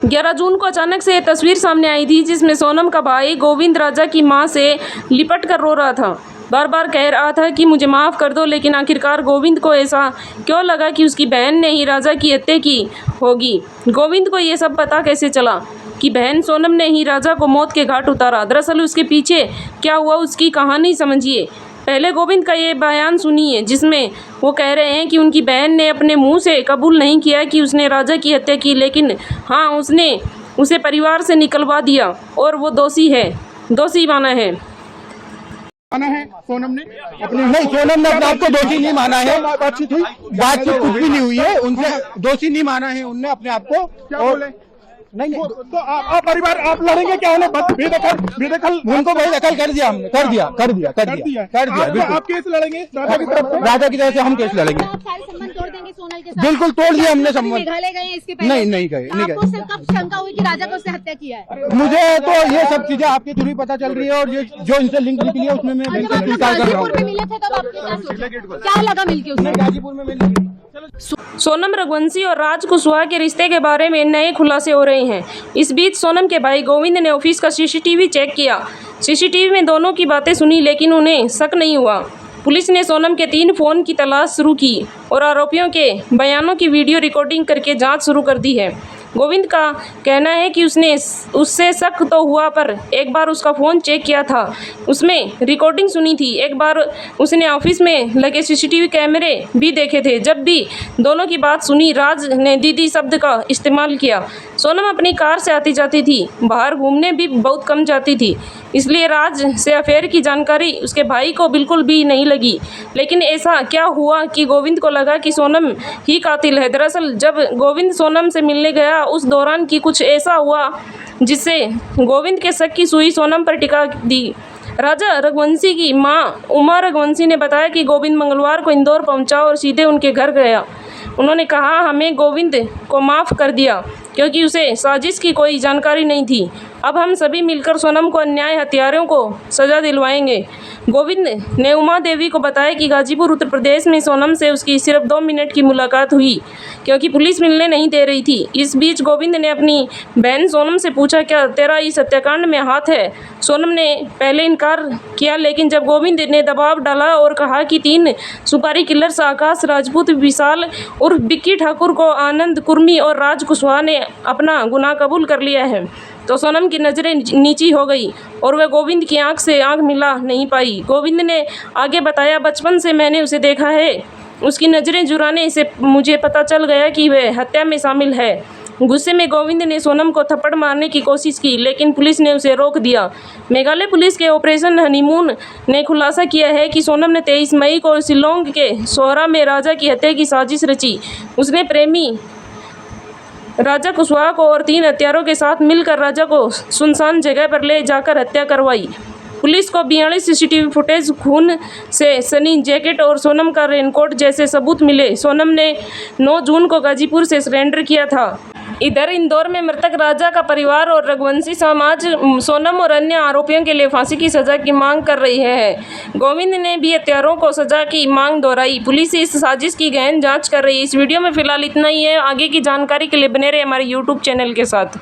11 जून को अचानक से ये तस्वीर सामने आई थी जिसमें सोनम का भाई गोविंद राजा की मां से लिपट कर रो रहा था। बार बार कह रहा था कि मुझे माफ़ कर दो, लेकिन आखिरकार गोविंद को ऐसा क्यों लगा कि उसकी बहन ने ही राजा की हत्या की होगी। गोविंद को ये सब पता कैसे चला कि बहन सोनम ने ही राजा को मौत के घाट उतारा। दरअसल उसके पीछे क्या हुआ उसकी कहानी समझिए। पहले गोविंद का ये बयान सुनिए जिसमें वो कह रहे हैं कि उनकी बहन ने अपने मुंह से कबूल नहीं किया कि उसने राजा की हत्या की, लेकिन हाँ उसने उसे परिवार से निकलवा दिया और वो दोषी माना है। सोनम ने सोनम ने अपने आप को दोषी नहीं माना है। बातचीत कुछ भी नहीं हुई है, उनसे दोषी नहीं माना है उनने अपने आप को। क्या बोले? नहीं तो आप परिवार आप लड़ेंगे क्या? बेदखल उनको बेदखल कर दिया हमने, कर दिया। आप केस लड़ेंगे राजा की तरफ से? राजा की तरफ से हम केस लड़ेंगे। आप सारे संबंध तोड़ देंगे सोनल के साथ? बिल्कुल तोड़ दिया हमने संबंध। मेघालय गए इसके पहले? नहीं गए। आपको कब शंका हुई कि राजा को उसने हत्या किया है? मुझे तो ये सब चीजें आपके थ्रू ही पता चल रही है, और ये जो इनसे लिंक निकली है उसमें मैं गाजीपुर में मिले थे तब आपको क्या लगा मिलके? उसमें गाजीपुर में मिले। सोनम रघुवंशी और राज कुशवाहा के रिश्ते के बारे में नए खुलासे हो रहे हैं। इस बीच सोनम के भाई गोविंद ने ऑफिस का सीसीटीवी चेक किया। सीसीटीवी में दोनों की बातें सुनी, लेकिन उन्हें शक नहीं हुआ। पुलिस ने सोनम के 3 फ़ोन की तलाश शुरू की और आरोपियों के बयानों की वीडियो रिकॉर्डिंग करके जांच शुरू कर दी है। गोविंद का कहना है कि उसने उससे शक तो हुआ, पर एक बार उसका फ़ोन चेक किया था, उसमें रिकॉर्डिंग सुनी थी। एक बार उसने ऑफिस में लगे सीसीटीवी कैमरे भी देखे थे। जब भी दोनों की बात सुनी, राज ने दीदी शब्द का इस्तेमाल किया। सोनम अपनी कार से आती जाती थी, बाहर घूमने भी बहुत कम जाती थी, इसलिए राज से अफेयर की जानकारी उसके भाई को बिल्कुल भी नहीं लगी। लेकिन ऐसा क्या हुआ कि गोविंद को लगा कि सोनम ही कातिल है। दरअसल जब गोविंद सोनम से मिलने गया, उस दौरान की कुछ ऐसा हुआ जिससे गोविंद के शक की सुई सोनम पर टिका दी। राजा रघुवंशी की मां उमा रघुवंशी ने बताया कि गोविंद मंगलवार को इंदौर पहुंचा और सीधे उनके घर गया। उन्होंने कहा, हमें गोविंद को माफ़ कर दिया क्योंकि उसे साजिश की कोई जानकारी नहीं थी। अब हम सभी मिलकर सोनम को अन्याय हत्यारों को सज़ा दिलवाएंगे। गोविंद ने उमा देवी को बताया कि गाजीपुर उत्तर प्रदेश में सोनम से उसकी सिर्फ 2 मिनट की मुलाकात हुई क्योंकि पुलिस मिलने नहीं दे रही थी। इस बीच गोविंद ने अपनी बहन सोनम से पूछा, क्या तेरा इस हत्याकांड में हाथ है? सोनम ने पहले इनकार किया, लेकिन जब गोविंद ने दबाव डाला और कहा कि 3 सुपारी किलर्स आकाश राजपूत, विशाल और बिक्की ठाकुर को आनंद कुर्मी और राज कुशवाहा ने अपना गुनाह कबूल कर लिया है, तो सोनम की नज़रें नीची हो गई और वह गोविंद की आंख से आंख मिला नहीं पाई। गोविंद ने आगे बताया, बचपन से मैंने उसे देखा है, उसकी नज़रें जुराने से मुझे पता चल गया कि वह हत्या में शामिल है। गुस्से में गोविंद ने सोनम को थप्पड़ मारने की कोशिश की, लेकिन पुलिस ने उसे रोक दिया। मेघालय पुलिस के ऑपरेशन हनीमून ने खुलासा किया है कि सोनम ने 23 मई को शिलोंग के सोहरा में राजा की हत्या की साजिश रची। उसने प्रेमी राजा कुशवाहा को और 3 हत्यारों के साथ मिलकर राजा को सुनसान जगह पर ले जाकर हत्या करवाई। पुलिस को 42 सीसीटीवी फुटेज, खून से सनी जैकेट और सोनम का रेनकोट जैसे सबूत मिले। सोनम ने 9 जून को गाजीपुर से सरेंडर किया था। इधर इंदौर में मृतक राजा का परिवार और रघुवंशी समाज सोनम और अन्य आरोपियों के लिए फांसी की सज़ा की मांग कर रही है। गोविंद ने भी हत्यारों को सज़ा की मांग दोहराई। पुलिस इस साजिश की गहन जांच कर रही है। इस वीडियो में फिलहाल इतना ही है। आगे की जानकारी के लिए बने रहे हमारे यूट्यूब चैनल के साथ।